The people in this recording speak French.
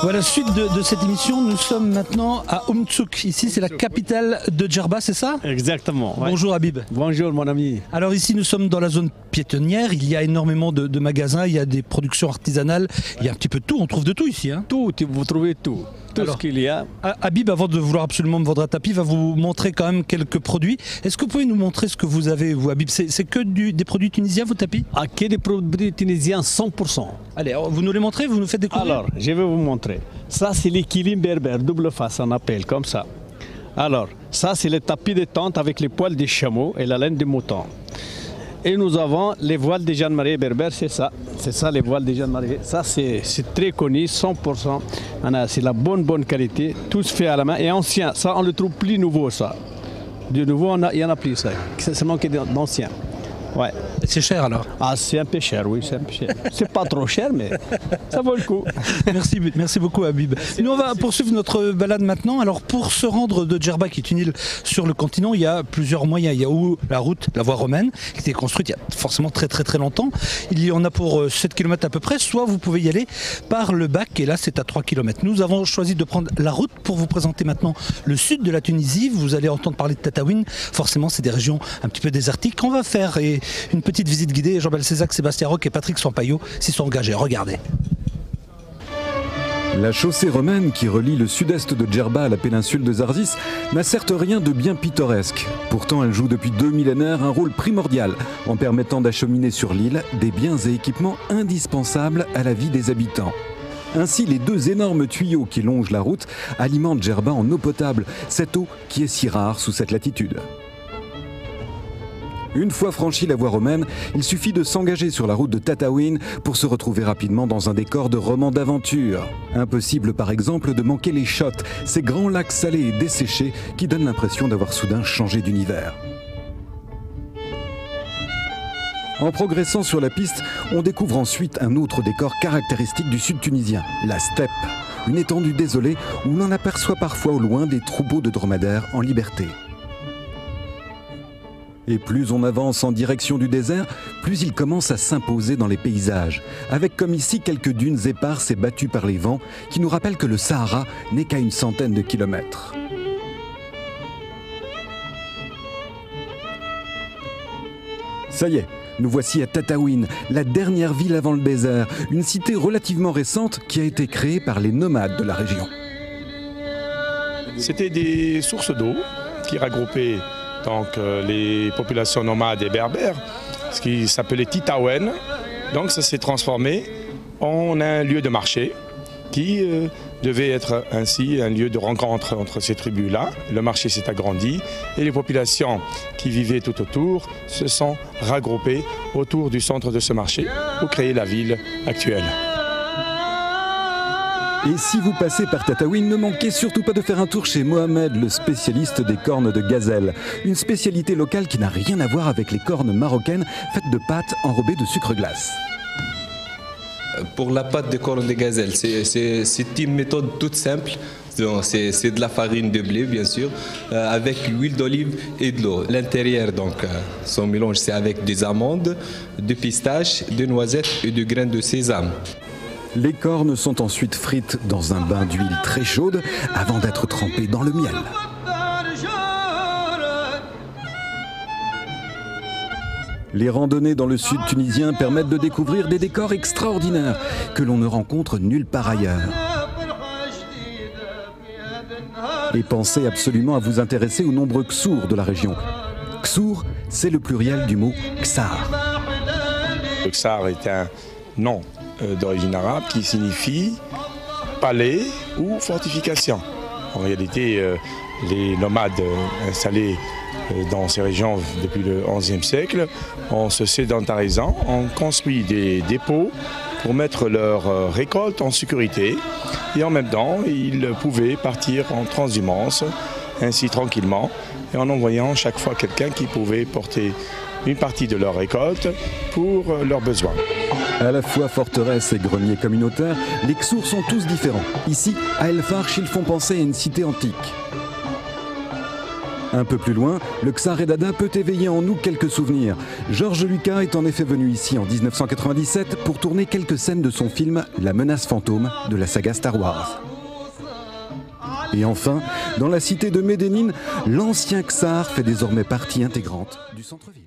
Voilà, suite de cette émission, nous sommes maintenant à Umtsuk. Ici, c'est la capitale de Djerba, c'est ça? Exactement. Ouais. Bonjour Habib. Bonjour mon ami. Alors ici, nous sommes dans la zone piétonnière. Il y a énormément de magasins, il y a des productions artisanales. Il y a un petit peu de tout, on trouve de tout ici. Hein. Tout, vous trouvez tout. Tout ce qu'il y a. Habib, avant de vouloir absolument me vendre un tapis, va vous montrer quand même quelques produits. Est-ce que vous pouvez nous montrer ce que vous avez, vous, Habib? C'est que des produits tunisiens, vos tapis? Ah, que des produits tunisiens 100%. Allez, vous nous les montrez, vous nous faites découvrir. Alors, je vais vous montrer. Ça, c'est les kilim berbères, double face, on appelle comme ça. Alors, ça, c'est les tapis de tente avec les poils des chameaux et la laine des moutons. Et nous avons les voiles des Jeanne-Marie berbères, c'est ça. C'est ça, les voiles des Jeanne-Marie. Ça, c'est très connu, 100%. C'est la bonne qualité, tout se fait à la main. Et ancien, ça, on le trouve plus nouveau, ça. De nouveau, il y en a plus, ça. C'est seulement que d'ancien. Ouais. C'est cher alors? Ah, c'est un peu cher, oui, c'est un peu cher. C'est pas trop cher, mais ça vaut le coup. Merci beaucoup Habib. Nous on va poursuivre notre balade maintenant. Alors pour se rendre de Djerba, qui est une île sur le continent, il y a plusieurs moyens. Il y a où la route, la voie romaine, qui a été construite il y a forcément très longtemps. Il y en a pour 7 km à peu près. Soit vous pouvez y aller par le bac, et là c'est à 3 km. Nous avons choisi de prendre la route pour vous présenter maintenant le sud de la Tunisie. Vous allez entendre parler de Tataouine. Forcément c'est des régions un petit peu désertiques qu'on va faire. Et une petite visite guidée. Jean-Baptiste Césac, Sébastien Roch et Patrick Sampaio s'y sont engagés. Regardez. La chaussée romaine qui relie le sud-est de Djerba à la péninsule de Zarzis n'a certes rien de bien pittoresque. Pourtant, elle joue depuis 2 millénaires un rôle primordial en permettant d'acheminer sur l'île des biens et équipements indispensables à la vie des habitants. Ainsi, les 2 énormes tuyaux qui longent la route alimentent Djerba en eau potable, cette eau qui est si rare sous cette latitude. Une fois franchie la voie romaine, il suffit de s'engager sur la route de Tataouine pour se retrouver rapidement dans un décor de roman d'aventure. Impossible par exemple de manquer les Chottes, ces grands lacs salés et desséchés qui donnent l'impression d'avoir soudain changé d'univers. En progressant sur la piste, on découvre ensuite un autre décor caractéristique du sud tunisien, la steppe. Une étendue désolée où l'on aperçoit parfois au loin des troupeaux de dromadaires en liberté. Et plus on avance en direction du désert, plus il commence à s'imposer dans les paysages, avec comme ici quelques dunes éparses et battues par les vents, qui nous rappellent que le Sahara n'est qu'à une centaine de kilomètres. Ça y est, nous voici à Tataouine, la dernière ville avant le désert, une cité relativement récente qui a été créée par les nomades de la région. C'était des sources d'eau qui regroupaient donc les populations nomades et berbères, ce qui s'appelait Titaouine. Donc ça s'est transformé en un lieu de marché qui devait être ainsi un lieu de rencontre entre ces tribus-là. Le marché s'est agrandi et les populations qui vivaient tout autour se sont regroupées autour du centre de ce marché pour créer la ville actuelle. Et si vous passez par Tataouine, ne manquez surtout pas de faire un tour chez Mohamed, le spécialiste des cornes de gazelle. Une spécialité locale qui n'a rien à voir avec les cornes marocaines faites de pâtes enrobées de sucre glace. Pour la pâte de cornes de gazelle, c'est une méthode toute simple. C'est de la farine de blé, bien sûr, avec l'huile d'olive et de l'eau. L'intérieur, donc, son mélange, c'est avec des amandes, de pistaches, de noisettes et de graines de sésame. Les cornes sont ensuite frites dans un bain d'huile très chaude avant d'être trempées dans le miel. Les randonnées dans le sud tunisien permettent de découvrir des décors extraordinaires que l'on ne rencontre nulle part ailleurs. Et pensez absolument à vous intéresser aux nombreux ksours de la région. Ksour, c'est le pluriel du mot ksar. Le ksar est un nom d'origine arabe qui signifie palais ou fortification. En réalité, les nomades installés dans ces régions depuis le XIe siècle, en se sédentarisant, ont construit des dépôts pour mettre leurs récoltes en sécurité et en même temps, ils pouvaient partir en transhumance, ainsi tranquillement, et en envoyant chaque fois quelqu'un qui pouvait porter une partie de leur récolte pour leurs besoins. À la fois forteresse et grenier communautaire, les ksours sont tous différents. Ici, à El Farch, ils font penser à une cité antique. Un peu plus loin, le Ksar et Dada peut éveiller en nous quelques souvenirs. George Lucas est en effet venu ici en 1997 pour tourner quelques scènes de son film La menace fantôme de la saga Star Wars. Et enfin, dans la cité de Médénine, l'ancien Ksar fait désormais partie intégrante du centre-ville.